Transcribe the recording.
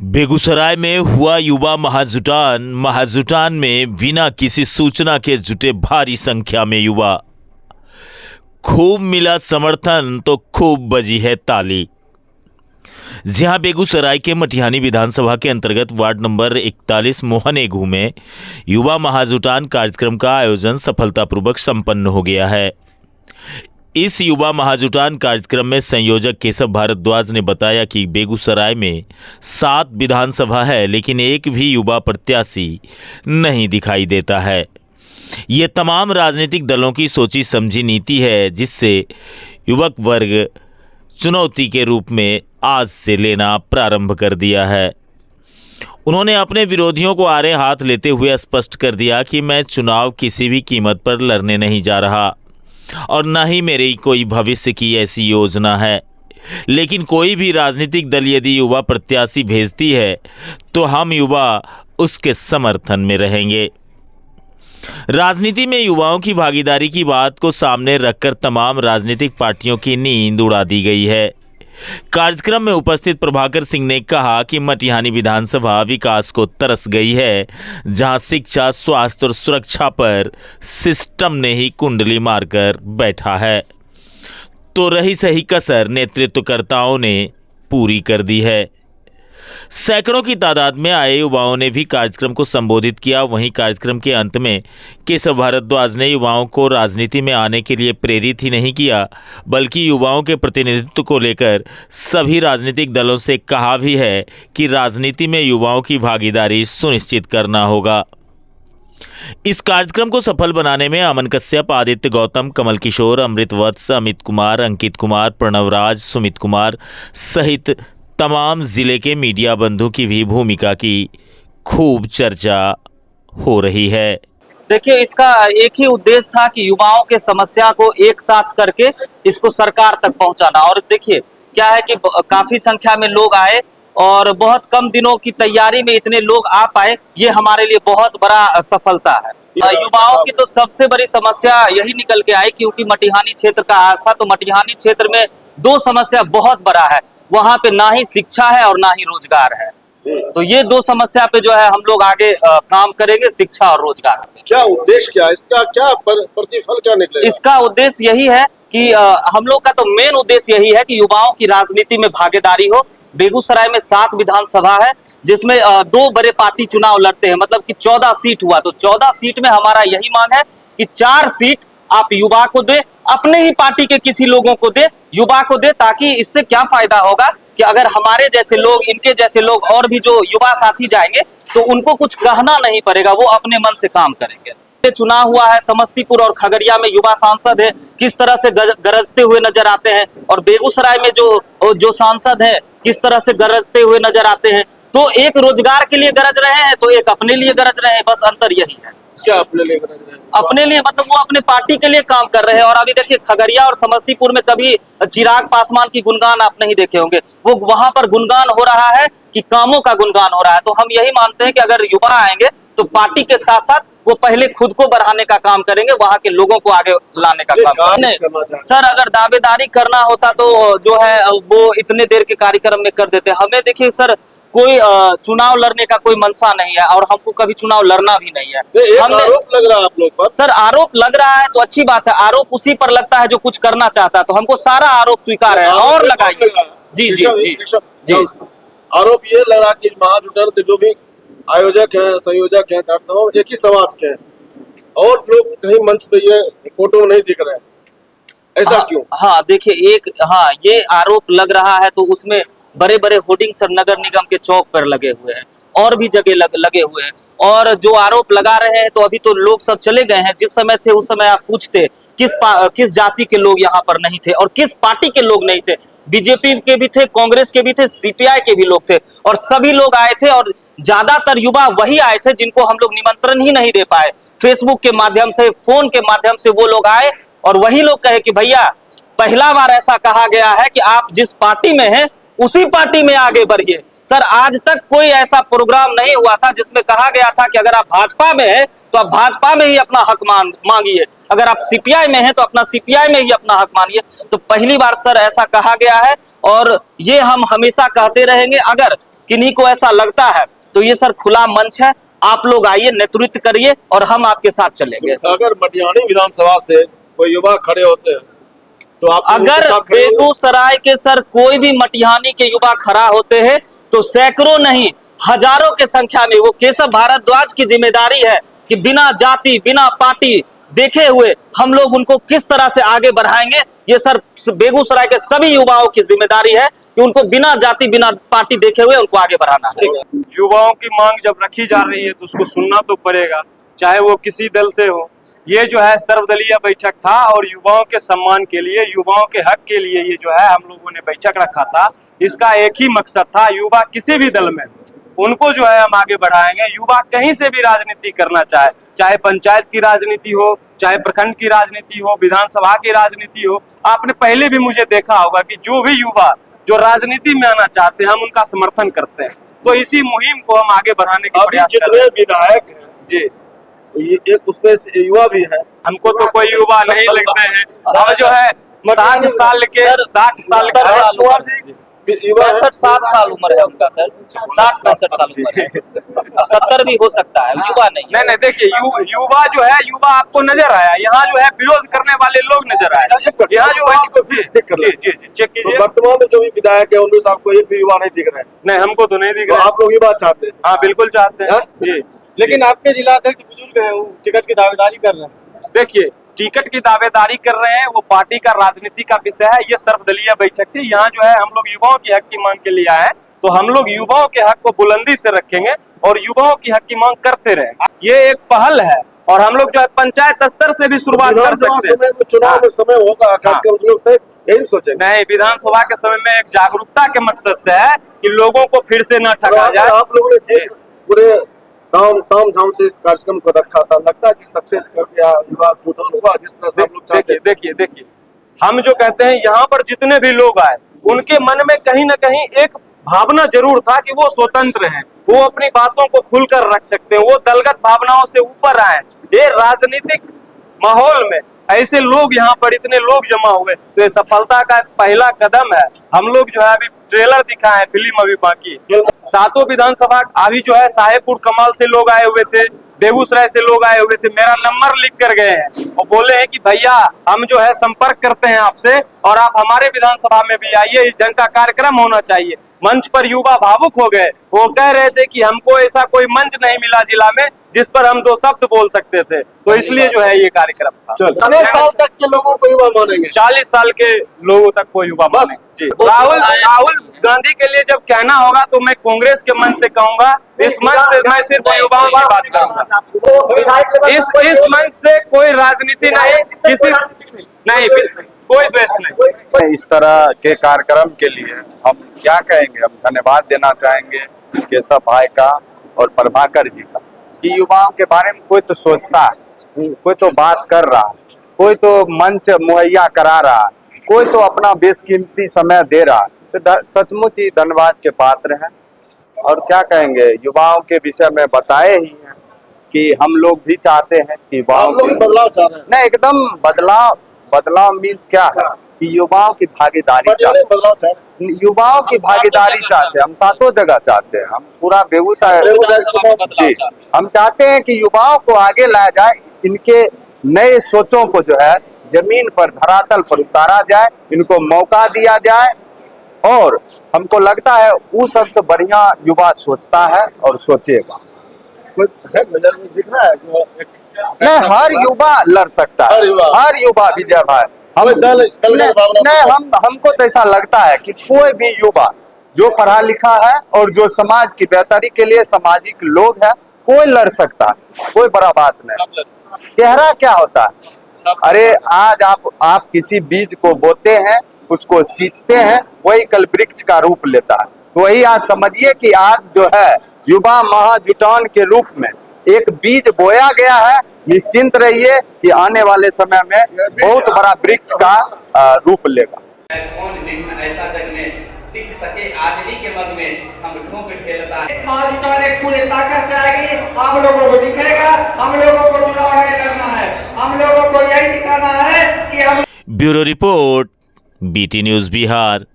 बेगूसराय में हुआ युवा महाजुटान में बिना किसी सूचना के जुटे भारी संख्या में युवा। खूब मिला समर्थन तो खूब बजी है ताली। जहां बेगूसराय के मटिहानी विधानसभा के अंतर्गत वार्ड नंबर 41 मोहनेगू में युवा महाजुटान कार्यक्रम का आयोजन सफलतापूर्वक संपन्न हो गया है। इस युवा महाजुटान कार्यक्रम में संयोजक केशव भारद्वाज ने बताया कि बेगूसराय में 7 विधानसभा है, लेकिन एक भी युवा प्रत्याशी नहीं दिखाई देता है। ये तमाम राजनीतिक दलों की सोची समझी नीति है, जिससे युवक वर्ग चुनौती के रूप में आज से लेना प्रारंभ कर दिया है। उन्होंने अपने विरोधियों को आड़े हाथ लेते हुए स्पष्ट कर दिया कि मैं चुनाव किसी भी कीमत पर लड़ने नहीं जा रहा और न ही मेरी कोई भविष्य की ऐसी योजना है, लेकिन कोई भी राजनीतिक दल यदि युवा प्रत्याशी भेजती है तो हम युवा उसके समर्थन में रहेंगे। राजनीति में युवाओं की भागीदारी की बात को सामने रखकर तमाम राजनीतिक पार्टियों की नींद उड़ा दी गई है। कार्यक्रम में उपस्थित प्रभाकर सिंह ने कहा कि मटिहानी विधानसभा विकास को तरस गई है, जहां शिक्षा, स्वास्थ्य और सुरक्षा पर सिस्टम ने ही कुंडली मारकर बैठा है, तो रही सही कसर नेतृत्वकर्ताओं ने पूरी कर दी है। सैकड़ों की तादाद में आए युवाओं ने भी कार्यक्रम को संबोधित किया। वहीं कार्यक्रम के अंत में केशव भारद्वाज ने युवाओं को राजनीति में आने के लिए प्रेरित ही नहीं किया, बल्कि युवाओं के प्रतिनिधित्व को लेकर सभी राजनीतिक दलों से कहा भी है कि राजनीति में युवाओं की भागीदारी सुनिश्चित करना होगा। इस कार्यक्रम को सफल बनाने में अमन कश्यप, आदित्य गौतम, कमल किशोर, अमृत वत्स, अमित कुमार, अंकित कुमार, प्रणवराज, सुमित कुमार सहित तमाम जिले के मीडिया बंधु की भी भूमिका की खूब चर्चा हो रही है। देखिए, इसका एक ही उद्देश्य था कि युवाओं के समस्या को एक साथ करके इसको सरकार तक पहुंचाना। और देखिए क्या है कि काफी संख्या में लोग आए और बहुत कम दिनों की तैयारी में इतने लोग आ पाए, ये हमारे लिए बहुत बड़ा सफलता है। युवाओं की तो सबसे बड़ी समस्या यही निकल के आई, क्योंकि मटिहानी क्षेत्र का आस्था, तो मटिहानी क्षेत्र में 2 समस्या बहुत बड़ा है। वहां पे ना ही शिक्षा है और ना ही रोजगार है, तो ये 2 समस्या पे जो है हम लोग आगे काम करेंगे, शिक्षा और रोजगार। क्या उद्देश्य, क्या इसका, क्या प्रतिफल क्या निकलेगा? इसका उद्देश्य यही है कि हम लोग का तो मेन उद्देश्य यही है कि युवाओं की राजनीति में भागीदारी हो। बेगूसराय में 7 विधानसभा है, जिसमें 2 बड़े पार्टी चुनाव लड़ते हैं, मतलब कि 14 सीट हुआ। तो 14 सीट में हमारा यही मांग है कि 4 सीट आप युवा को दे, अपने ही पार्टी के किसी लोगों को दे, युवा को दे, ताकि इससे क्या फायदा होगा कि अगर हमारे जैसे लोग, इनके जैसे लोग और भी जो युवा साथी जाएंगे तो उनको कुछ कहना नहीं पड़ेगा, वो अपने मन से काम करेंगे। चुनाव हुआ है समस्तीपुर और खगड़िया में, युवा सांसद है, किस तरह से गरजते हुए नजर आते हैं, और बेगूसराय में जो सांसद है किस तरह से गरजते हुए नजर आते हैं। तो एक रोजगार के लिए गरज रहे हैं, तो एक अपने लिए गरज रहे हैं, बस अंतर यही है। क्या अपने लिए गरज रहे हैं? अपने लिए मतलब वो अपने पार्टी के लिए काम कर रहे हैं। और अभी देखिए खगड़िया और समस्तीपुर में कभी चिराग पासवान की गुणगान आप नहीं देखे होंगे, वो वहां पर गुणगान हो रहा है कि कामों का गुणगान हो रहा है। तो हम यही मानते हैं कि अगर युवा आएंगे तो पार्टी के साथ साथ वो पहले खुद को बढ़ाने का काम करेंगे, वहां के लोगों को आगे लाने का काम करेंगे। सर, अगर दावेदारी करना होता तो जो है वो इतने देर के कार्यक्रम में कर देते। हमें देखिए सर, कोई चुनाव लड़ने का कोई मंशा नहीं है और हमको कभी चुनाव लड़ना भी नहीं है। आरोप लग रहा है आप लोग पर। सर, आरोप लग रहा है तो अच्छी बात है, आरोप उसी पर लगता है जो कुछ करना चाहता है, तो हमको सारा आरोप स्वीकार है और लगाइए। जी जी जी जी। आरोप ये लग रहा कि महाजुटान के जो भी आयोजक हैं, संयोजक हैं, एक ही समाज के हैं और लोग कहीं मंच पे ये फोटो में नहीं दिख रहे हैं, ऐसा क्यों? हाँ देखिए, ये आरोप लग रहा है, तो उसमें बड़े बड़े होर्डिंग सर नगर निगम के चौक पर लगे हुए हैं और भी जगह लगे हुए हैं। और जो आरोप लगा रहे हैं, तो अभी तो लोग सब चले गए हैं। जिस समय थे उस समय आप पूछते किस जाति के लोग यहाँ पर नहीं थे और किस पार्टी के लोग नहीं थे। बीजेपी के भी थे, कांग्रेस के भी थे, सीपीआई के भी लोग थे, और सभी लोग आए थे। और ज्यादातर युवा वही आए थे जिनको हम लोग निमंत्रण ही नहीं दे पाए। फेसबुक के माध्यम से, फोन के माध्यम से वो लोग आए और वही लोग कहे कि भैया, पहला बार ऐसा कहा गया है कि आप जिस पार्टी में हैं उसी पार्टी में आगे बढ़िए। सर, आज तक कोई ऐसा प्रोग्राम नहीं हुआ था जिसमें कहा गया था कि अगर आप भाजपा में हैं तो आप भाजपा में ही अपना हक मांगिए, अगर आप सीपीआई में हैं तो अपना सीपीआई में ही अपना हक मानिए। तो पहली बार सर ऐसा कहा गया है और ये हम हमेशा कहते रहेंगे। अगर किन्हीं को ऐसा लगता है तो ये सर खुला मंच है, आप लोग आइए, नेतृत्व करिए और हम आपके साथ चलेंगे। अगर मटिहानी विधानसभा से कोई युवा खड़े होते हैं तो आप अगर बेगूसराय के सर कोई भी मटिहानी के युवा खड़ा होते हैं तो सैकड़ों नहीं हजारों के संख्या में वो केशव भारद्वाज की जिम्मेदारी है कि बिना जाति बिना पार्टी देखे हुए हम लोग उनको किस तरह से आगे बढ़ाएंगे। ये सर बेगूसराय के सभी युवाओं की जिम्मेदारी है कि उनको बिना जाति बिना पार्टी देखे हुए उनको आगे बढ़ाना है। युवाओं की मांग जब रखी जा रही है तो उसको सुनना तो पड़ेगा, चाहे वो किसी दल से हो। ये जो है सर्वदलीय बैठक था और युवाओं के सम्मान के लिए, युवाओं के हक के लिए ये जो है हम लोगों ने बैठक रखा था। इसका एक ही मकसद था, युवा किसी भी दल में उनको जो है हम आगे बढ़ाएंगे। युवा कहीं से भी राजनीति करना चाहे पंचायत की राजनीति हो, चाहे प्रखंड की राजनीति हो, विधानसभा की राजनीति हो। आपने पहले भी मुझे देखा होगा कि जो भी युवा जो राजनीति में आना चाहते हैं हम उनका समर्थन करते हैं। तो इसी मुहिम को हम आगे बढ़ाने की प्रयास कर रहे हैं। विधायक हैं जी, ये एक उसमें युवा भी है। हमको तो कोई युवा नहीं लगते हैं। हम जो है 60 साल के 65 साल उम्र है उनका सर, 60-65 साल उम्र है, अब 70 भी हो सकता है, युवा नहीं। नहीं देखिए युवा जो है, युवा आपको नजर आया, यहाँ जो है विरोध करने वाले लोग नजर आए। यहाँ जो है चेक कीजिए, वर्तमान में जो भी विधायक है उनमें से आपको एक भी युवा नहीं दिख रहा है। नहीं हमको तो नहीं दिख तो रहा। आप लोग ये बात चाहते हैं? हाँ बिल्कुल चाहते हैं जी। लेकिन आपके जिला अध्यक्ष बुजुर्ग हैं, वो टिकट की दावेदारी कर रहे हैं। देखिए टिकट की दावेदारी कर रहे हैं, वो पार्टी का राजनीति का विषय है। ये सर्वदलीय बैठक थी, यहाँ जो है हम लोग युवाओं की हक की मांग के लिए आए हैं, तो हम लोग युवाओं के हक को बुलंदी से रखेंगे और युवाओं की हक की मांग करते रहेंगे। ये एक पहल है और हम लोग जो है पंचायत स्तर से भी शुरुआत कर सकते हैं। चुनाव में समय होगा, यही सोचे नहीं, विधानसभा के समय में एक जागरूकता के मकसद से है कि लोगों को फिर से न ठगा जाए। आप लोगों ने जिस पूरे ताम झाम से इस कार्यक्रम को रखा था, लगता है कि सक्सेस कर गया, युवा जुटान हुआ जिस तरह से हम लोग चाहते हैं। देखिए हम जो कहते हैं यहाँ पर जितने भी लोग आए उनके मन में कहीं ना कहीं एक भावना जरूर था कि वो स्वतंत्र हैं, वो अपनी बातों को खुलकर रख सकते हैं, वो दलगत भावनाओं से ऊपर आए। ये राजनीतिक माहौल में ऐसे लोग यहाँ पर इतने लोग जमा हुए तो ये सफलता का पहला कदम है। हम लोग जो है अभी ट्रेलर दिखा है, फिल्म अभी बाकी। सातों विधानसभा अभी जो है साहेबपुर कमाल से लोग आए हुए थे, बेगूसराय से लोग आए हुए थे, मेरा नंबर लिख कर गए हैं और बोले हैं कि भैया हम जो है संपर्क करते हैं आपसे और आप हमारे विधानसभा में भी आइए, इस ढंग का कार्यक्रम होना चाहिए। मंच पर युवा भावुक हो गए, वो कह रहे थे कि हमको ऐसा कोई मंच नहीं मिला जिला में जिस पर हम 2 शब्द बोल सकते थे, तो इसलिए जो है ये कार्यक्रम था। 40 साल तक के लोगों को युवा मानेंगे, 40 साल के लोगों तक को युवा मानेंगे। राहुल गांधी के लिए जब कहना होगा तो मैं कांग्रेस के मंच से कहूंगा, इस मंच से मैं सिर्फ युवाओं की बात करूंगा। इस मंच से कोई राजनीति नहीं, किसी नहीं, कोई द्वेष नहीं। इस तरह के कार्यक्रम के लिए हम क्या कहेंगे, हम धन्यवाद देना चाहेंगे केशव भाई का और प्रभाकर जी का कि युवाओं के बारे में कोई तो सोचता है, कोई तो बात कर रहा है, कोई तो मंच मुहैया करा रहा है, कोई तो अपना बेशकीमती समय दे रहा है। तो सचमुच ही धन्यवाद के पात्र हैं। और क्या कहेंगे, युवाओं के विषय में बताए ही हैं कि हम लोग भी चाहते हैं कि युवाओं बदलाव चाह रहे हैं। नहीं, एकदम बदलाव मीन्स क्या है कि युवाओं की भागीदारी चाहते हैं, युवाओं की भागीदारी चाहते हैं। हम सातों जगह चाहते हैं, हम पूरा बेगूसराय जी, हम चाहते हैं कि युवाओं को आगे लाया जाए, इनके नए सोचों को जो है जमीन पर धरातल पर उतारा जाए, इनको मौका दिया जाए। और हमको लगता है वो सबसे बढ़िया युवा सोचता है और सोचेगा। नजर में दिख रहा है नहीं, हर युवा लड़ सकता है, हर युवा विजय भाई। हमको तो ऐसा लगता है कि कोई भी युवा जो पढ़ा लिखा है और जो समाज की बेहतरी के लिए सामाजिक लोग है, कोई लड़ सकता है, कोई बड़ा बात नहीं। चेहरा क्या होता है, अरे आज आप किसी बीज को बोते हैं, उसको सींचते हैं, वही कल वृक्ष का रूप लेता है। तो वही आज समझिए कि आज जो है युवा महाजुटान के रूप में एक बीज बोया गया है। निश्चिंत रहिए कि आने वाले समय में बहुत बड़ा वृक्ष का रूप लेगा। ऐसा जग में टिक सके आदमी के मन में हम ठोक खेलता है। पूरे ताकत से आएगी, हम लोगों को दिखेगा, हम लोगों को चुनाव लड़ना है, हम लोगों को यही दिखाना है कि हम। Bureau report, BT news Bihar.